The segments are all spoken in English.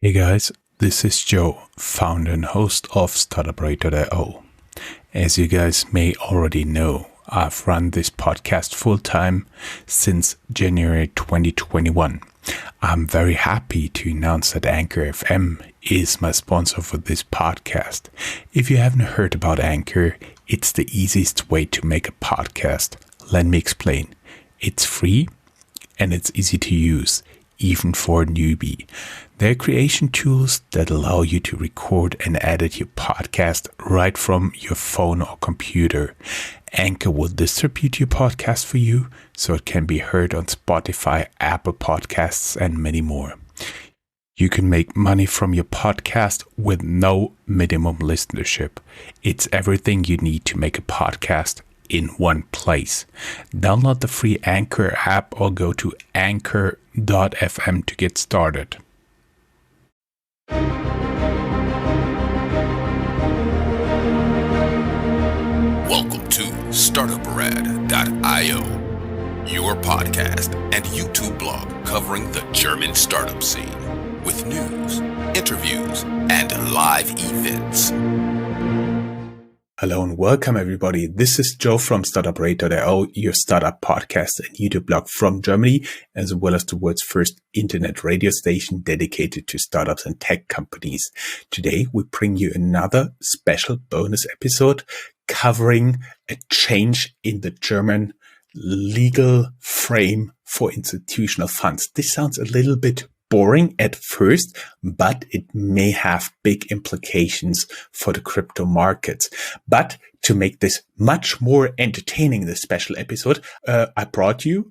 Hey guys, this is Joe, founder and host of startupradio.io. As you guys may already know, I've run this podcast full-time since January 2021. I'm very happy to announce that Anchor FM is my sponsor for this podcast. If you haven't heard about Anchor, it's the easiest way to make a podcast. Let me explain. It's free and it's easy to use, even for a newbie. There are creation tools that allow you to record and edit your podcast right from your phone or computer. Anchor will distribute your podcast for you so it can be heard on Spotify, Apple Podcasts, and many more. You can make money from your podcast with no minimum listenership. It's everything you need to make a podcast in one place. Download the free Anchor app or go to anchor.fm to get started. Welcome to startupradio.io, your podcast and YouTube blog covering the German startup scene with news, interviews, and live events. Hello and welcome everybody. This is Joe from startupradio.io, your startup podcast and YouTube blog from Germany, as well as the world's first internet radio station dedicated to startups and tech companies. Today we bring you another special bonus episode covering a change in the German legal frame for institutional funds. This sounds a little bit boring at first, but it may have big implications for the crypto markets. But to make this much more entertaining, this special episode, I brought you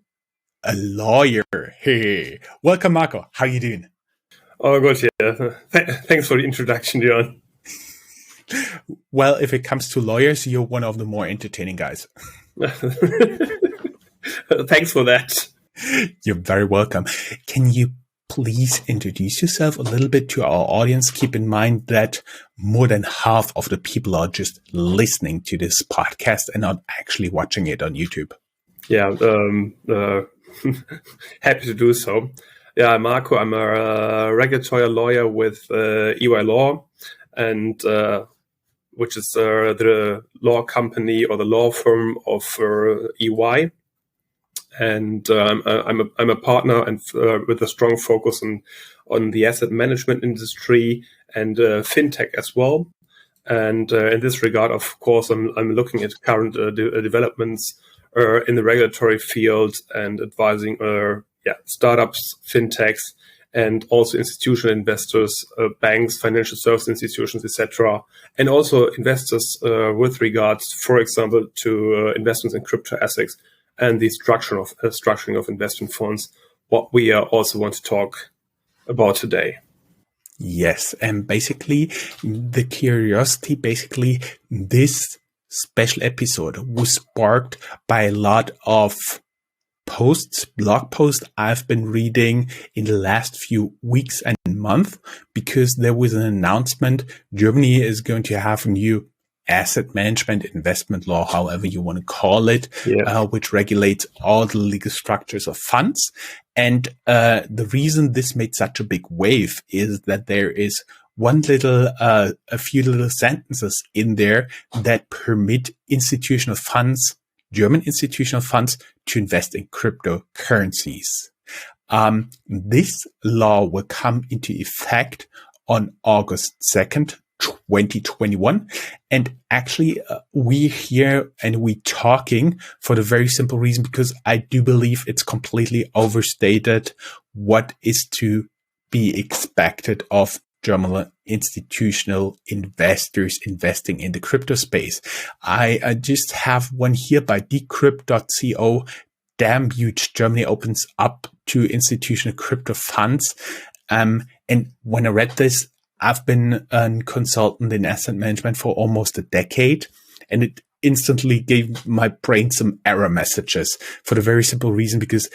a lawyer. Hey, welcome, Marco. How are you doing? Oh, good. Yeah. Thanks for the introduction, John. Well, if it comes to lawyers, you're one of the more entertaining guys. Thanks for that. You're very welcome. Can you please introduce yourself a little bit to our audience? Keep in mind that more than half of the people are just listening to this podcast and not actually watching it on YouTube. Yeah, happy to do so. Yeah, I'm Marco. I'm a regulatory lawyer with EY Law, and which is the law company or the law firm of EY. And I'm a partner and with a strong focus on the asset management industry and fintech as well. And in this regard, of course, I'm looking at current developments in the regulatory field and advising startups, fintechs, and also institutional investors, banks, financial service institutions, etc., and also investors with regards, for example, to investments in crypto assets and the structuring of investment funds, what we also want to talk about today. Yes, and basically the curiosity, this special episode was sparked by a lot of blog posts I've been reading in the last few weeks and months, because there was an announcement. Germany is going to have a new asset management investment law, however you want to call it, which regulates all the legal structures of funds. And the reason this made such a big wave is that there is a few little sentences in there that permit institutional funds, German institutional funds, to invest in cryptocurrencies. This law will come into effect on August 2nd, 2021. And actually, we're here and we're talking for the very simple reason, because I do believe it's completely overstated what is to be expected of German institutional investors investing in the crypto space. I just have one here by decrypt.co. Damn huge, Germany opens up to institutional crypto funds. And when I read this, I've been a consultant in asset management for almost a decade, and it instantly gave my brain some error messages for the very simple reason because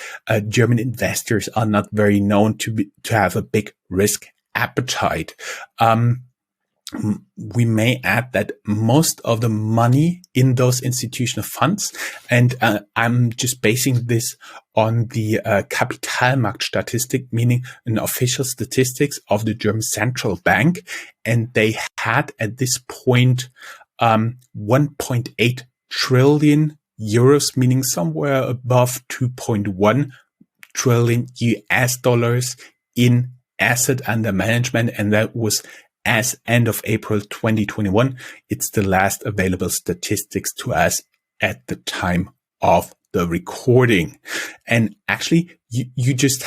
German investors are not very known to have a big risk appetite. we may add that most of the money in those institutional funds, and I'm just basing this on the Kapitalmarktstatistik, meaning an official statistics of the German central bank, and they had at this point 1.8 trillion euros, meaning somewhere above 2.1 trillion US dollars in asset under management, and that was as end of April 2021. It's the last available statistics to us at the time of the recording. And actually, you just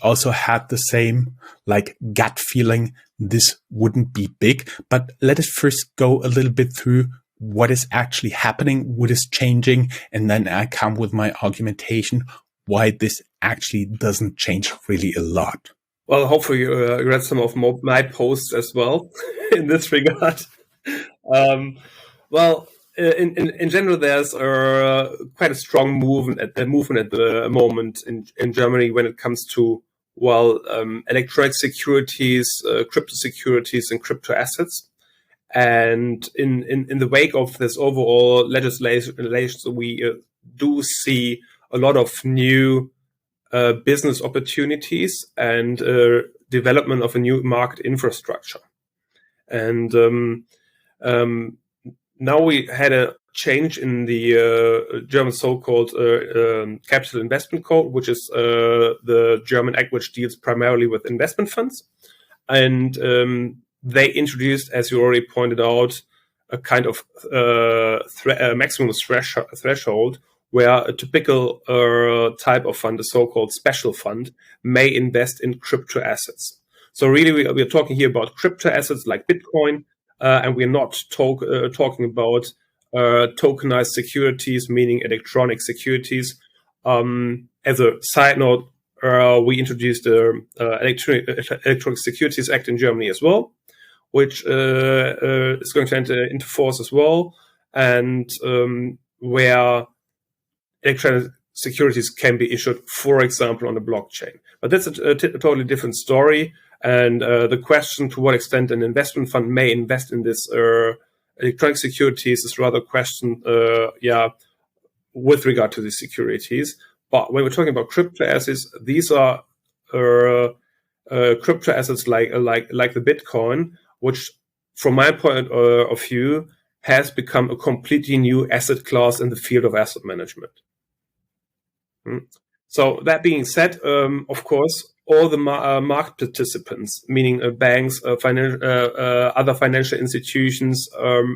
also had the same like gut feeling this wouldn't be big. But let us first go a little bit through what is actually happening, what is changing, and then I come with my argumentation why this actually doesn't change really a lot. Well, hopefully you read some of my posts as well in this regard. In general, there's quite a strong movement at the moment in Germany when it comes to electronic securities, crypto securities, and crypto assets. And in the wake of this overall legislation, we do see a lot of new business opportunities and development of a new market infrastructure. And now we had a change in the German so-called Capital Investment Code, which is the German act which deals primarily with investment funds. And they introduced, as you already pointed out, a kind of maximum threshold where a typical type of fund, a so-called special fund, may invest in crypto assets. So really, we're talking here about crypto assets like Bitcoin, and we're not talking about tokenized securities, meaning electronic securities. As a side note, we introduced the Electronic Securities Act in Germany as well, which is going to enter into force as well, and where electronic securities can be issued, for example, on the blockchain. But that's a totally different story. And the question to what extent an investment fund may invest in this electronic securities is rather a question, with regard to the securities. But when we're talking about crypto assets, these are crypto assets like the Bitcoin, which, from my point of view, has become a completely new asset class in the field of asset management. So that being said, of course, all the market participants, meaning banks, other financial institutions,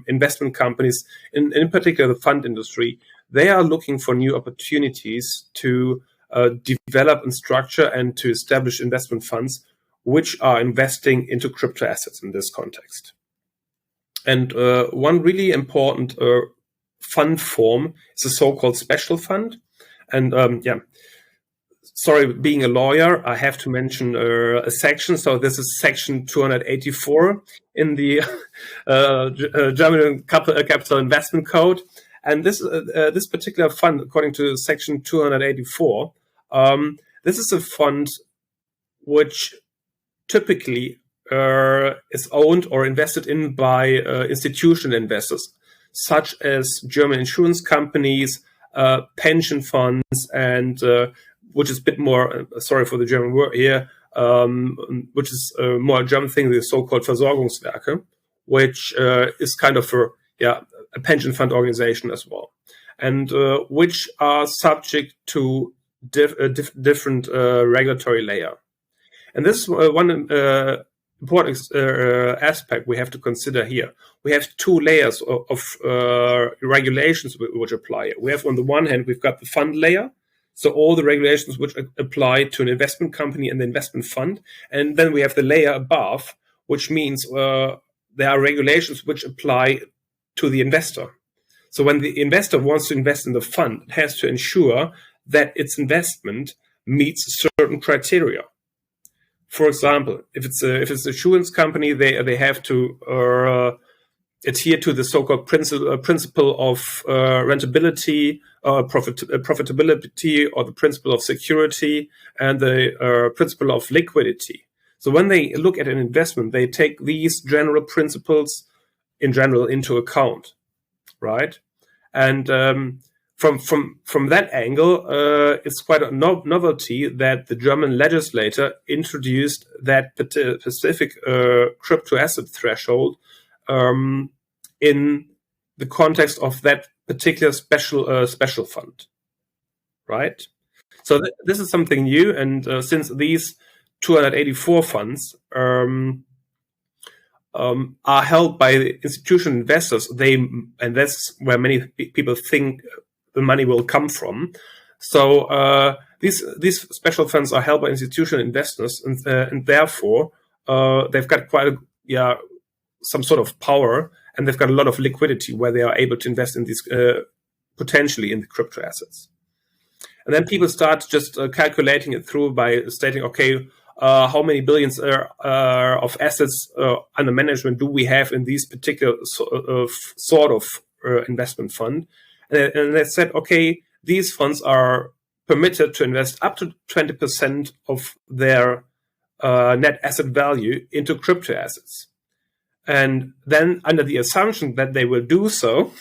investment companies, in particular the fund industry, they are looking for new opportunities to develop and structure and to establish investment funds which are investing into crypto assets in this context. And one really important fund form is a so-called special fund. And sorry, being a lawyer, I have to mention a section. So this is section 284 in the German Capital Investment Code. And this particular fund, according to section 284, this is a fund which typically is owned or invested in by institutional investors, such as German insurance companies, pension funds, and which is a bit more, sorry for the German word here, which is more a German thing, the so-called Versorgungswerke, which is kind of a pension fund organization as well, and which are subject to different regulatory layer. And this is one important aspect we have to consider here. We have two layers of regulations which apply. We have, on the one hand, we've got the fund layer, so all the regulations which apply to an investment company and the investment fund. And then we have the layer above, which means there are regulations which apply to the investor. So when the investor wants to invest in the fund, it has to ensure that its investment meets certain criteria. For example, if it's an insurance company, they have to adhere to the so-called principle of rentability, profitability, or the principle of security, and the principle of liquidity. So when they look at an investment, they take these general principles in general into account, right? And from that angle, it's quite a novelty that the German legislator introduced that specific crypto asset threshold in the context of that particular special fund, right? So this is something new, and since these 284 funds are held by institutional investors, and that's where many people think the money will come from. So these special funds are held by institutional investors, and therefore they've got quite some sort of power, and they've got a lot of liquidity where they are able to invest in these potentially in the crypto assets. And then people start just calculating it through by stating, okay, how many billions of assets under management do we have in these particular sort of investment fund? And they said, okay, these funds are permitted to invest up to 20% of their net asset value into crypto assets. And then under the assumption that they will do so,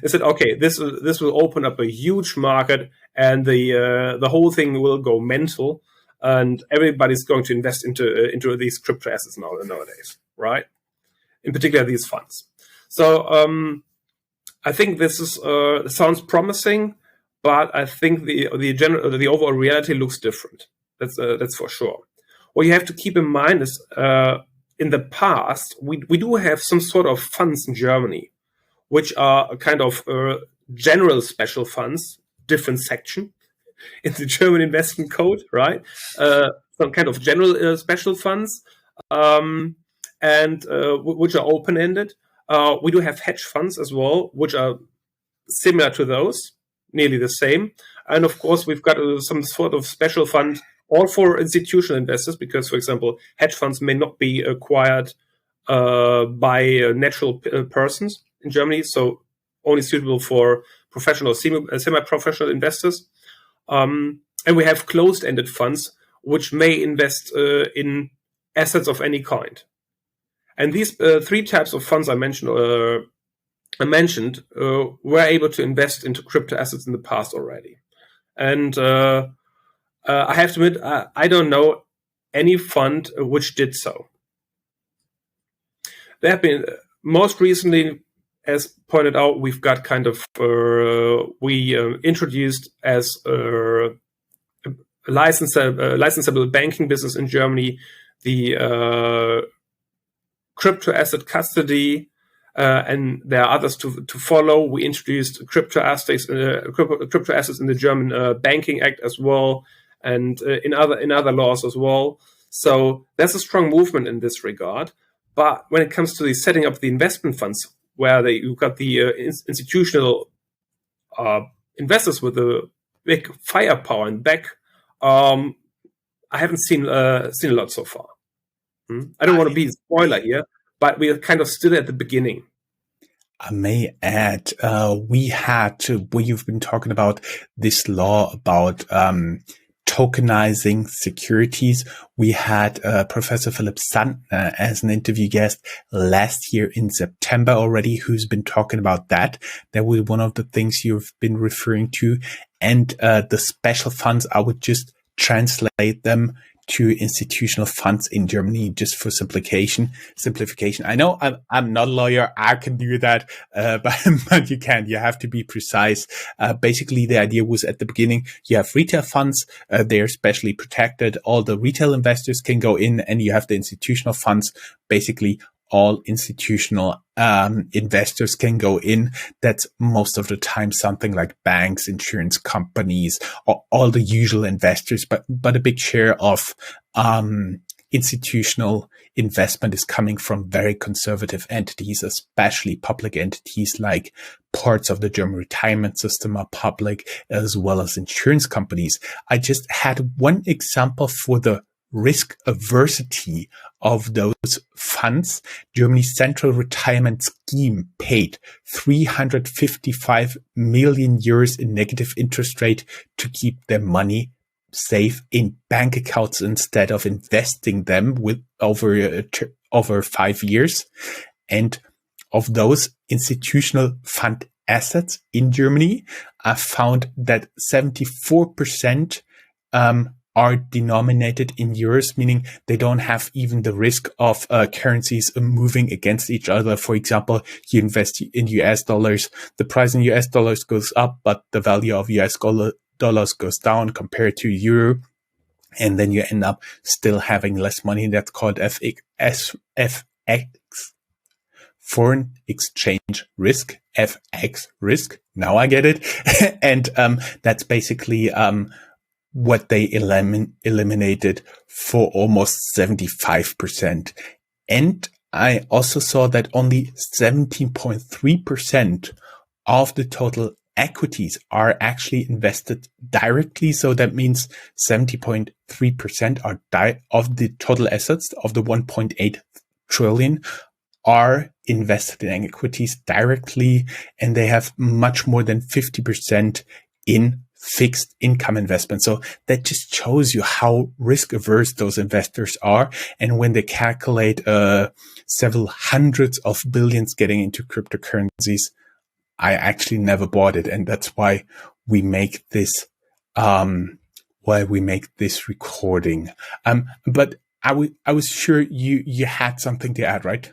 they said, okay, this will open up a huge market, and the whole thing will go mental, and everybody's going to invest into these crypto assets nowadays, right? In particular, these funds. So I think this is sounds promising, but I think the overall reality looks different. That's for sure. What you have to keep in mind is in the past we do have some sort of funds in Germany, which are a kind of general special funds, different section in the German investment code, right? Some kind of general special funds, and which are open-ended. We do have hedge funds as well, which are similar to those, nearly the same. And of course, we've got some sort of special fund all for institutional investors, because, for example, hedge funds may not be acquired by natural persons in Germany, so only suitable for professional, semi-professional investors. And we have closed-ended funds, which may invest in assets of any kind. And these three types of funds I mentioned were able to invest into crypto assets in the past already. And I have to admit, I don't know any fund which did so. There have been, most recently, as pointed out, we've got kind of, we introduced as a licensable banking business in Germany, the crypto asset custody, and there are others to follow. We introduced crypto assets in the German Banking Act as well, and in other laws as well. So there's a strong movement in this regard. But when it comes to the setting up the investment funds, where you've got the institutional investors with a big firepower in back, I haven't seen a lot so far. I don't want to be a spoiler here, but we are kind of still at the beginning. I may add, you've been talking about this law about tokenizing securities. We had Professor Philipp Sandner as an interview guest last year in September already, who's been talking about that. That was one of the things you've been referring to. And the special funds, I would just translate them to institutional funds in Germany, just for simplification. I know I'm not a lawyer. I can do that, but you can't. You have to be precise. Basically, the idea was at the beginning, you have retail funds. They're specially protected. All the retail investors can go in, and you have the institutional funds. Basically, all institutional investors can go in. That's most of the time something like banks, insurance companies, or all the usual investors. But a big share of institutional investment is coming from very conservative entities, especially public entities like parts of the German retirement system are public, as well as insurance companies. I just had one example for the risk aversity of those funds. Germany's central retirement scheme paid 355 million euros in negative interest rate to keep their money save in bank accounts instead of investing them with over 5 years. And of those institutional fund assets in Germany, I found that 74% are denominated in euros, meaning they don't have even the risk of currencies moving against each other. For example, you invest in US dollars, the price in US dollars goes up, but the value of US dollars goes down compared to euro. And then you end up still having less money. That's called FX, foreign exchange risk, FX risk. Now I get it. And that's basically what they eliminated for almost 75%. And I also saw that only 17.3% of the total equities are actually invested directly. So that means 70.3% are of the total assets of the 1.8 trillion are invested in equities directly, and they have much more than 50% in fixed income investments. So that just shows you how risk averse those investors are. And when they calculate several hundreds of billions getting into cryptocurrencies, I actually never bought it. And that's why we make this, recording. But I was sure you had something to add, right?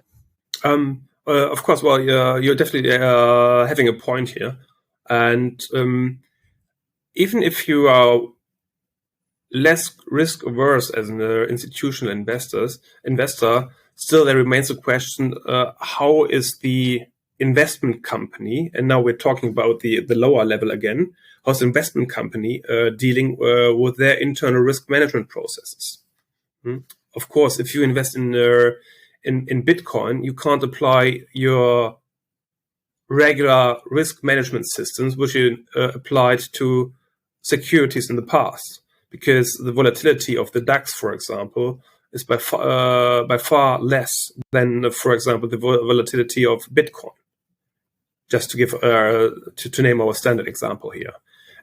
Of course. Well, you're definitely having a point here. And even if you are less risk averse as an institutional investor, still there remains a question: how is the investment company, and now we're talking about the lower level again, how's the investment company dealing with their internal risk management processes? Of course, if you invest in Bitcoin, you can't apply your regular risk management systems which you applied to securities in the past, because the volatility of the DAX, for example, is by far less than, for example, the volatility of Bitcoin. Just to give to name our standard example here,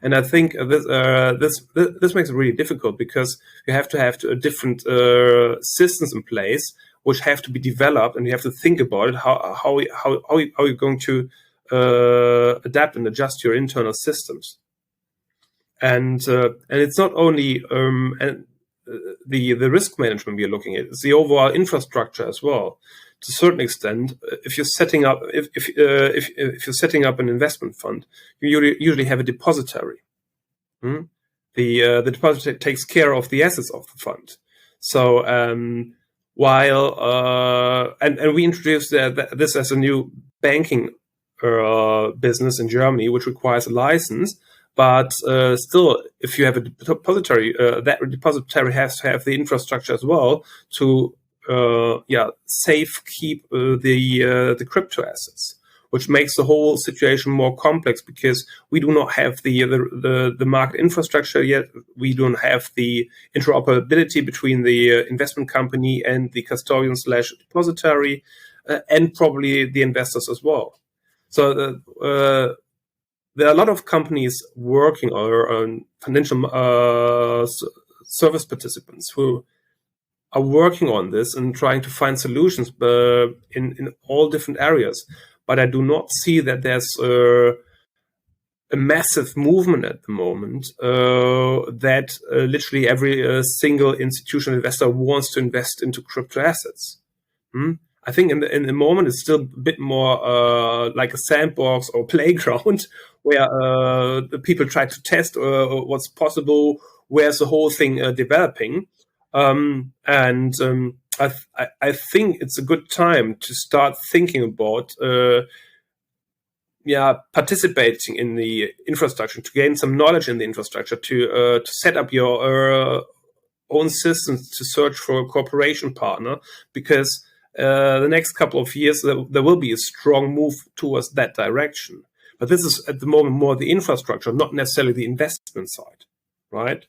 and I think this makes it really difficult, because you have to have different systems in place which have to be developed, and you have to think about it how you're going to adapt and adjust your internal systems. And it's not only the risk management we are looking at; it's the overall infrastructure as well. To a certain extent, if you're setting up if you're setting up an investment fund, you usually have a depository. The depository takes care of the assets of the fund. So while and we introduced this as a new banking business in Germany, which requires a license. But still, if you have a depository, that depository has to have the infrastructure as well to safe keep the crypto assets, which makes the whole situation more complex, because we do not have the market infrastructure yet. We don't have the interoperability between the investment company and the custodian/depository, and probably the investors as well. So there are a lot of companies working, or financial service participants who are working on this and trying to find solutions in all different areas. But I do not see that there's a massive movement at the moment that literally every single institutional investor wants to invest into crypto assets. I think in the moment it's still a bit more like a sandbox or playground where the people try to test what's possible, where's the whole thing developing. I think it's a good time to start thinking about participating in the infrastructure, to gain some knowledge in the infrastructure, to set up your own systems, to search for a cooperation partner, because the next couple of years there will be a strong move towards that direction. But this is at the moment more the infrastructure, not necessarily the investment side, right?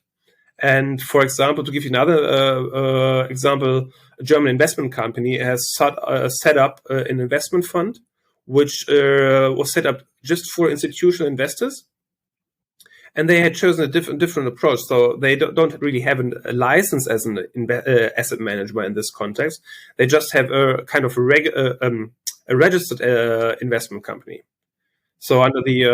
And for example, to give you another example, a German investment company has set up an investment fund, which was set up just for institutional investors. And they had chosen a different approach. So they don't really have a license as an asset manager in this context. They just have a kind of a registered investment company. So under the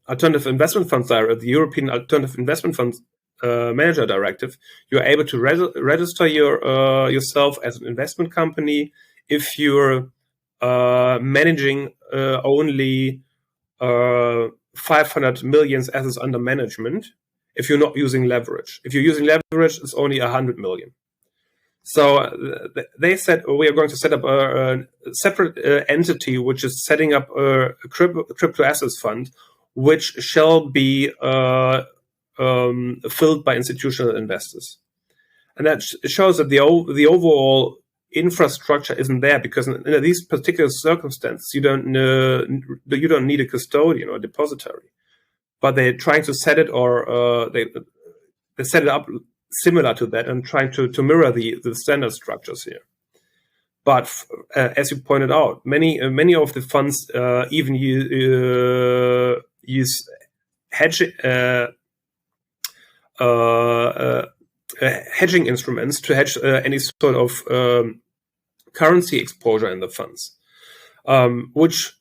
Alternative Investment Funds Directive, the European Alternative Investment Funds Manager Directive, you're able to register yourself as an investment company if you're managing only 500 million assets under management. If you're not using leverage, if you're using leverage, it's only 100 million. So they said, we are going to set up a separate entity, which is setting up a crypto assets fund, which shall be filled by institutional investors. And that shows that the overall infrastructure isn't there, because in these particular circumstances, you don't need a custodian or a depository, but they're trying to set it, or they set it up similar to that and trying to mirror the standard structures here. But as you pointed out, many of the funds even use hedging instruments to hedge any sort of currency exposure in the funds, which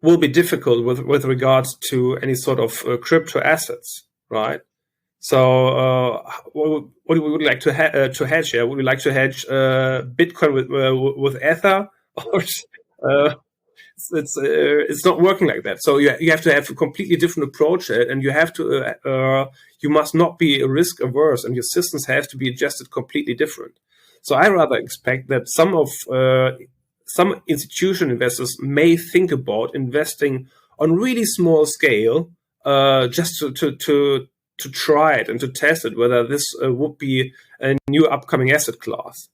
will be difficult with regards to any sort of crypto assets, right? So, what we would like to hedge here? Would we like to hedge Bitcoin with Ether? Or it's not working like that. So you have to have a completely different approach, and you have to you must not be risk averse, and your systems have to be adjusted completely different. So I rather expect that some institutional investors may think about investing on really small scale, just to try it and to test it, whether this would be a new upcoming asset class.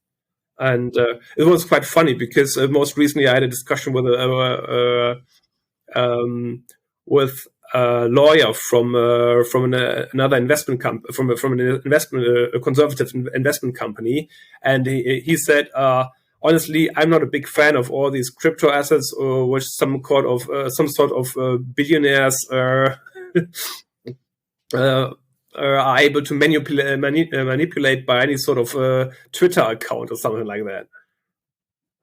And it was quite funny, because most recently I had a discussion with a lawyer from another investment company, from a conservative investment company, and he said, honestly, I'm not a big fan of all these crypto assets, which some sort of billionaires are able to manipulate by any sort of Twitter account or something like that.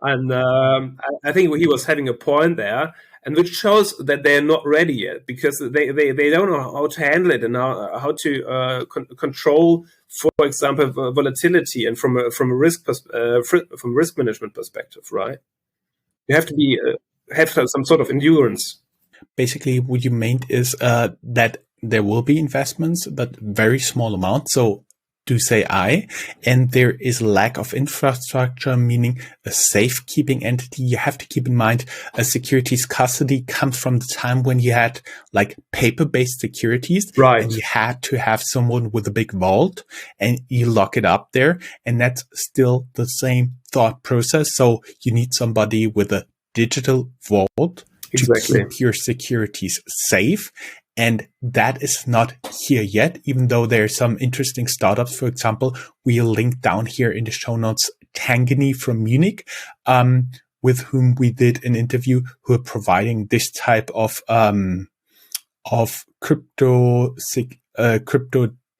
And I think he was having a point there, and which shows that they're not ready yet, because they don't know how to handle it and how to control, for example, volatility, and from a risk management perspective, right? You have to have some sort of endurance. Basically, what you meant is that there will be investments, but very small amounts. So do say and there is lack of infrastructure, meaning a safekeeping entity. You have to keep in mind a securities custody comes from the time when you had like paper-based securities, right? And you had to have someone with a big vault and you lock it up there. And that's still the same thought process. So you need somebody with a digital vault to keep your securities safe. And that is not here yet, even though there are some interesting startups. For example, we'll link down here in the show notes Tangany from Munich, with whom we did an interview, who are providing this type of crypto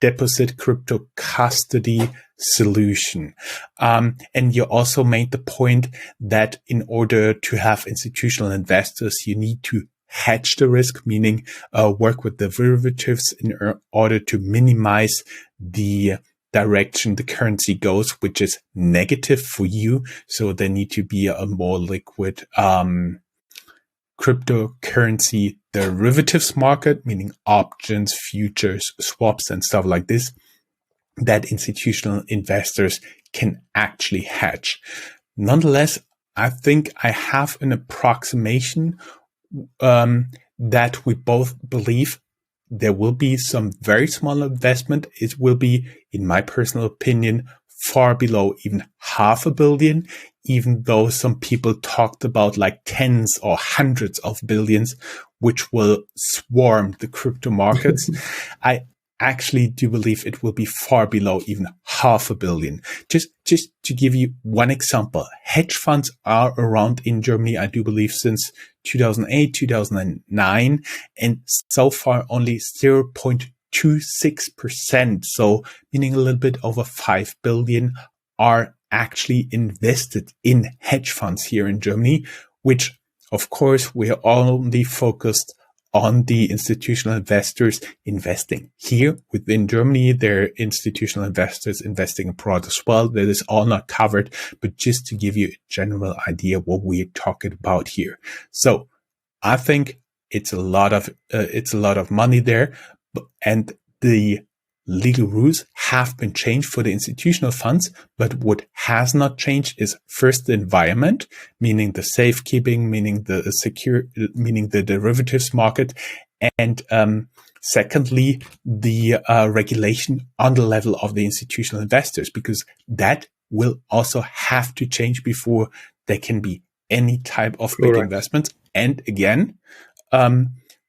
deposit, crypto custody solution. And you also made the point that in order to have institutional investors, you need to hedge the risk, meaning work with derivatives in order to minimize the direction the currency goes, which is negative for you. So there need to be a more liquid cryptocurrency derivatives market, meaning options, futures, swaps, and stuff like this, that institutional investors can actually hedge. Nonetheless, I think I have an approximation that we both believe there will be some very small investment. It will be, in my personal opinion, far below even $500 million, even though some people talked about like tens or hundreds of billions, which will swarm the crypto markets. actually do believe it will be far below even $500 million. Just to give you one example, hedge funds are around in Germany, I do believe, since 2008, 2009, and so far only 0.26%. So meaning a little bit over 5 billion are actually invested in hedge funds here in Germany, which of course we are only focused on the institutional investors investing here within Germany. There are institutional investors investing abroad as well. That is all not covered, but just to give you a general idea what we're talking about here. So I think it's a lot of money there, and the legal rules have been changed for the institutional funds, but what has not changed is first the environment, meaning the safekeeping, meaning the derivatives market, and secondly, the regulation on the level of the institutional investors, because that will also have to change before there can be any type of big investments. And again,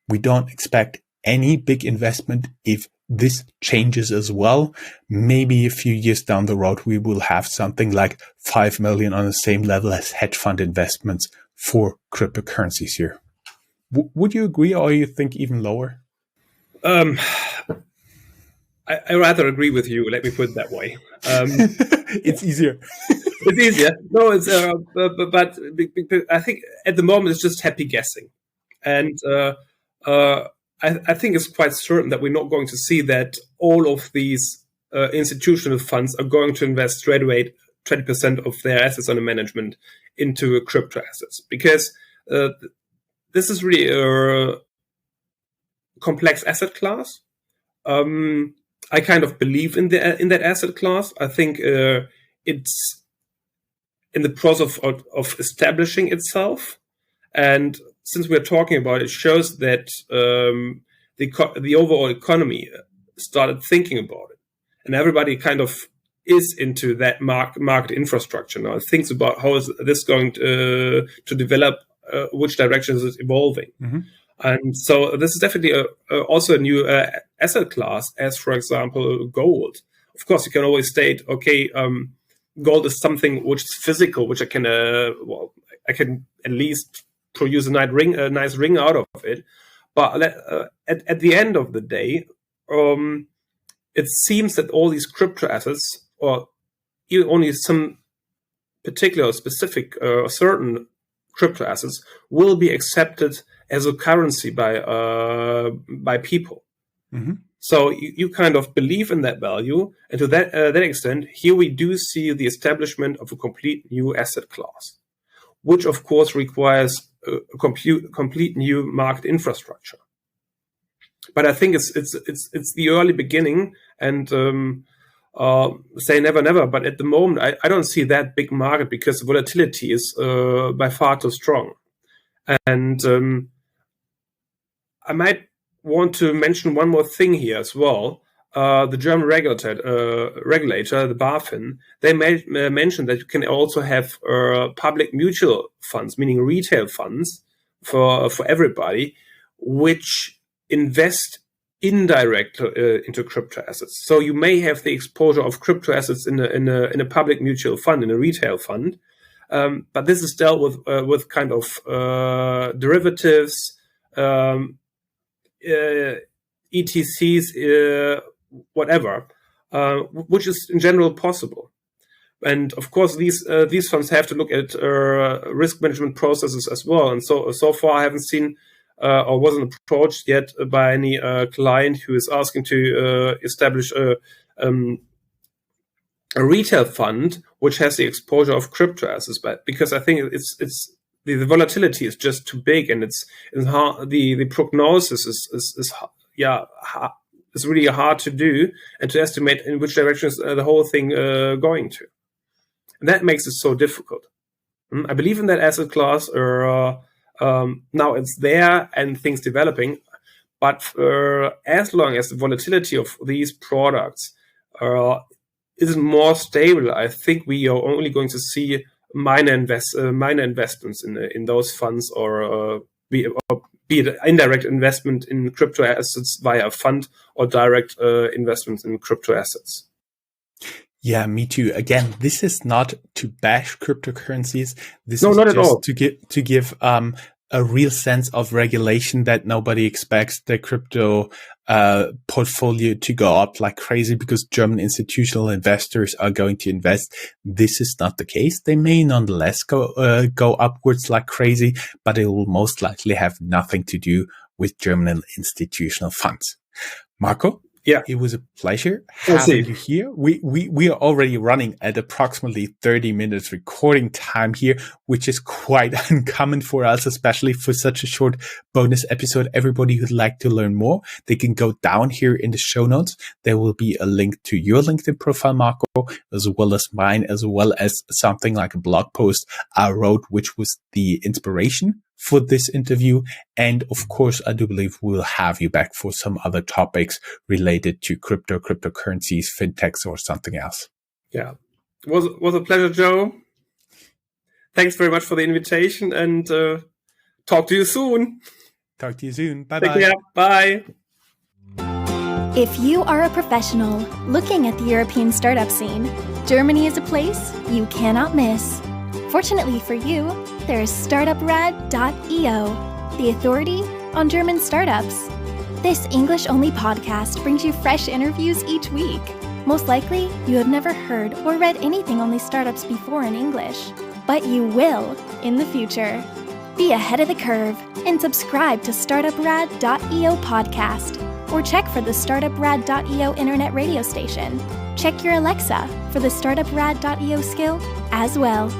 we don't expect any big investment if this changes as well. Maybe a few years down the road, we will have something like 5 million on the same level as hedge fund investments for cryptocurrencies here. Would you agree, or you think even lower? I rather agree with you. Let me put it that way. It's easier. It's easier. No, it's but I think at the moment it's just happy guessing, and I think it's quite certain that we're not going to see that all of these institutional funds are going to invest straight away 20% of their assets under management into crypto assets, because this is really a complex asset class. I kind of believe in that asset class. I think it's in the process of establishing itself, and since we're talking about it, shows that the overall economy started thinking about it, and everybody kind of is into that market infrastructure now. It thinks about how is this going to develop, which direction is it evolving, and so this is definitely also a new asset class, as for example gold. Of course, you can always state, okay, gold is something which is physical, which I can at least produce a nice ring out of it. But at the end of the day, it seems that all these crypto assets, or even only some particular specific certain crypto assets, will be accepted as a currency by people. So you kind of believe in that value, and to that extent, here we do see the establishment of a complete new asset class, which of course requires a complete new market infrastructure. But I think it's the early beginning, and say never never, but at the moment I don't see that big market, because the volatility is by far too strong. And I might want to mention one more thing here as well. The German regulator, the BaFin, they mentioned that you can also have public mutual funds, meaning retail funds for everybody, which invest indirectly into crypto assets. So you may have the exposure of crypto assets in a public mutual fund, in a retail fund, but this is dealt with kind of derivatives, ETCs, whatever, which is in general possible. And of course, these funds have to look at risk management processes as well. And so far, I haven't seen or wasn't approached yet by any client who is asking to establish a retail fund which has the exposure of crypto assets. But because I think it's the volatility is just too big, and it's hard, the prognosis is really hard to do, and to estimate in which direction is the whole thing going to. And that makes it so difficult. I believe in that asset class, or now it's there and things developing, but as long as the volatility of these products isn't more stable, I think we are only going to see minor investments in those funds, or be it indirect investment in crypto assets via a fund or direct investments in crypto assets. Yeah, me too. Again, this is not to bash cryptocurrencies. This No, is not at just all. to give a real sense of regulation that nobody expects the crypto portfolio to go up like crazy because German institutional investors are going to invest. This is not the case. They may nonetheless go upwards like crazy, but it will most likely have nothing to do with German institutional funds. Marco? Yeah, it was a pleasure having you here. We are already running at approximately 30 minutes recording time here, which is quite uncommon for us, especially for such a short bonus episode. Everybody who'd like to learn more, they can go down here in the show notes. There will be a link to your LinkedIn profile, Marco, as well as mine, as well as something like a blog post I wrote, which was the inspiration for this interview. And of course, I do believe we'll have you back for some other topics related to cryptocurrencies, fintechs, or something else. Yeah. It was a pleasure, Joe. Thanks very much for the invitation, and talk to you soon. Talk to you soon. Bye-bye. Take care. Bye. If you are a professional looking at the European startup scene, Germany is a place you cannot miss. Fortunately for you, there is startuprad.io, the authority on German startups. This English-only podcast brings you fresh interviews each week. Most likely, you have never heard or read anything on these startups before in English, but you will in the future. Be ahead of the curve and subscribe to startuprad.io podcast, or check for the startuprad.io internet radio station. Check your Alexa for the startuprad.io skill as well.